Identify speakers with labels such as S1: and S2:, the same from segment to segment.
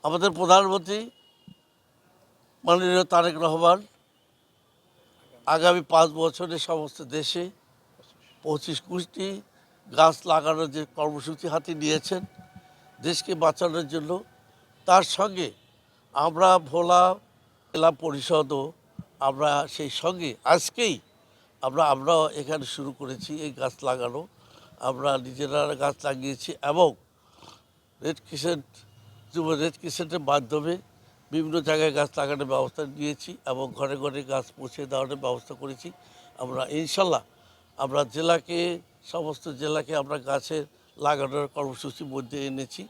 S1: আমাদের প্রধানমন্ত্রী মাননীয় তারেক রহমান আগামী 5 বছরে সমস্ত দেশে 25 কোটি গাছ লাগানোর যে কর্মসূচি হাতে নিয়েছেন দেশকে বাঁচানোর জন্য, তার সঙ্গে আমরা ভোলা জেলা পরিষদও আমরা সেই সঙ্গে আজকেই আমরাও এখানে শুরু করেছি এই গাছ লাগানো। আমরা নিজেরা গাছ লাগিয়েছি এবং রেড ক্রিসেন্টের মাধ্যমে বিভিন্ন জায়গায় গাছ লাগানোর ব্যবস্থা নিয়েছি এবং ঘরে ঘরে গাছ পৌঁছে দেওয়ার ব্যবস্থা করেছি। আমরা ইনশাল্লাহ আমরা সমস্ত জেলাকে আমরা গাছের লাগানোর কর্মসূচির মধ্যে এনেছি।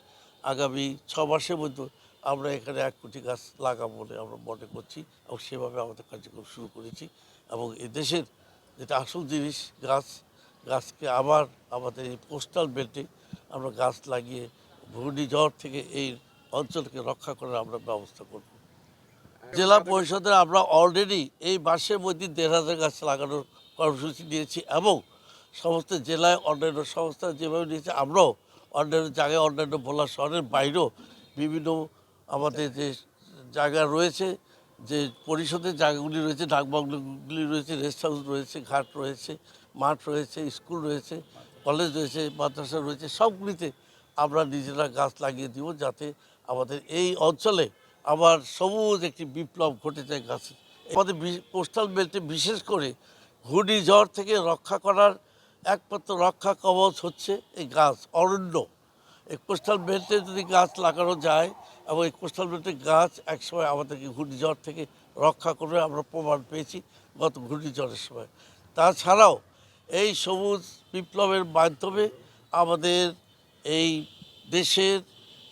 S1: আগামী 6 মাসের মধ্যে আমরা এখানে 1 কোটি গাছ লাগাবো বলে আমরা মনে করছি এবং সেভাবে আমাদের কার্যক্রম শুরু করেছি। এবং এই দেশের যেটা আসল জিনিস গাছকে আবার আমাদের এই কোস্টাল বেল্টে আমরা গাছ লাগিয়ে ঘূর্ণিঝড় থেকে এই অঞ্চলকে রক্ষা করার আমরা ব্যবস্থা করব। জেলা পরিষদে আমরা অলরেডি এই মাসের মধ্যে 1,500 গাছ লাগানোর কর্মসূচি নিয়েছি এবং সমস্ত জেলায় অন্যান্য সংস্থা যেভাবে নিয়েছে আমরাও অন্যান্য জায়গায় অন্যান্য ভোলা শহরের বাইরেও বিভিন্ন আমাদের যে জায়গা রয়েছে, যে পরিষদের জায়গাগুলি রয়েছে, ডাকবাংলোগুলি রয়েছে, রেস্ট হাউস রয়েছে, ঘাট রয়েছে, মাঠ রয়েছে, স্কুল রয়েছে, কলেজ রয়েছে, মাদ্রাসা রয়েছে, সবগুলিতে আমরা নিজেরা গাছ লাগিয়ে দিব যাতে আমাদের এই অঞ্চলে আবার সবুজ একটি বিপ্লব ঘটে যায় গাছে। আমাদের কোস্টাল বেল্টে বিশেষ করে ঘূর্ণিঝড় থেকে রক্ষা করার একমাত্র রক্ষা কবচ হচ্ছে এই গাছ, অরণ্য। এই কোস্টাল বেল্টে যদি গাছ লাগানো যায় এবং এই কোস্টাল বেল্টের গাছ একসময় আমাদেরকে ঘূর্ণিঝড় থেকে রক্ষা করবে, আমরা প্রমাণ পেয়েছি গত ঘূর্ণিঝড়ের সময়। তাছাড়াও এই সবুজ বিপ্লবের মাধ্যমে আমাদের এই দেশের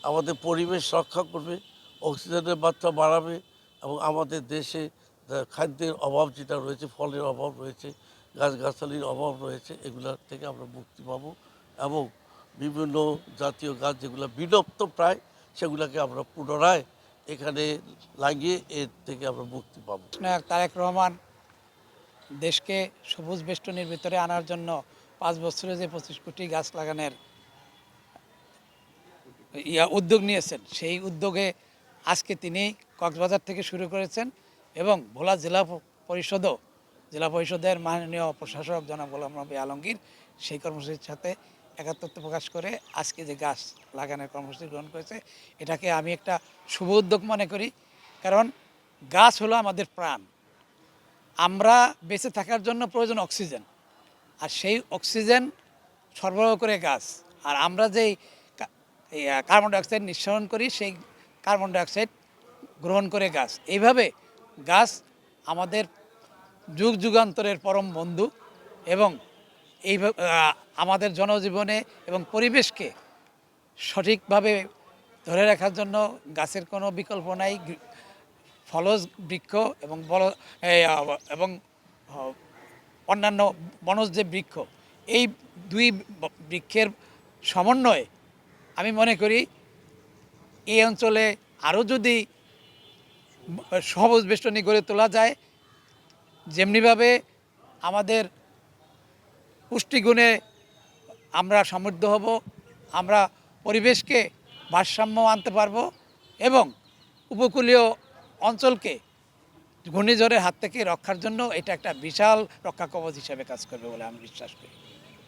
S1: আমাদের পরিবেশ রক্ষা করবে, অক্সিজেনের মাত্রা বাড়াবে এবং আমাদের দেশে খাদ্যের অভাব যেটা রয়েছে, ফলের অভাব রয়েছে, গাছগাছালির অভাব রয়েছে, এগুলোর থেকে আমরা মুক্তি পাবো এবং বিভিন্ন জাতীয় গাছ যেগুলো বিলুপ্ত প্রায় সেগুলোকে আমরা পুনরায় এখানে লাগিয়ে এর থেকে আমরা মুক্তি পাবো।
S2: নায়ক তারেক রহমান দেশকে সবুজ বেষ্টনীর ভিতরে আনার জন্য 5 বছরে যে 25 কোটি গাছ লাগানোর উদ্যোগ নিয়েছেন, সেই উদ্যোগে আজকে তিনি কক্সবাজার থেকে শুরু করেছেন এবং ভোলা জেলা পরিষদের মাননীয় প্রশাসক জনাব গোলাম রবি আলমগীর সেই কর্মসূচির সাথে একাত্মতা প্রকাশ করে আজকে যে গাছ লাগানোর কর্মসূচি গ্রহণ করেছে, এটাকে আমি একটা শুভ উদ্যোগ মনে করি। কারণ গাছ হলো আমাদের প্রাণ। আমরা বেঁচে থাকার জন্য প্রয়োজন অক্সিজেন, আর সেই অক্সিজেন সরবরাহ করে গাছ, আর আমরা যেই কার্বন ডাইঅক্সাইড নিঃসরণ করি সেই কার্বন ডাইঅক্সাইড গ্রহণ করে গাছ। এইভাবে গাছ আমাদের যুগ যুগান্তরের পরম বন্ধু এবং আমাদের জনজীবনে এবং পরিবেশকে সঠিকভাবে ধরে রাখার জন্য গাছের কোনো বিকল্প নাই। ফলজ বৃক্ষ এবং অন্যান্য বনজ যে বৃক্ষ, এই 2 বৃক্ষের সমন্বয়ে আমি মনে করি এই অঞ্চলে আরও যদি সবুজ বেষ্টনী গড়ে তোলা যায়, যেমনিভাবে আমাদের পুষ্টিগুণে আমরা সমৃদ্ধ হব, আমরা পরিবেশকে ভারসাম্য আনতে পারবো এবং উপকূলীয় অঞ্চলকে ঘূর্ণিঝড়ের হাত থেকে রক্ষার জন্য এটা একটা বিশাল রক্ষা কবচ হিসেবে কাজ করবে বলে আমি বিশ্বাস করি।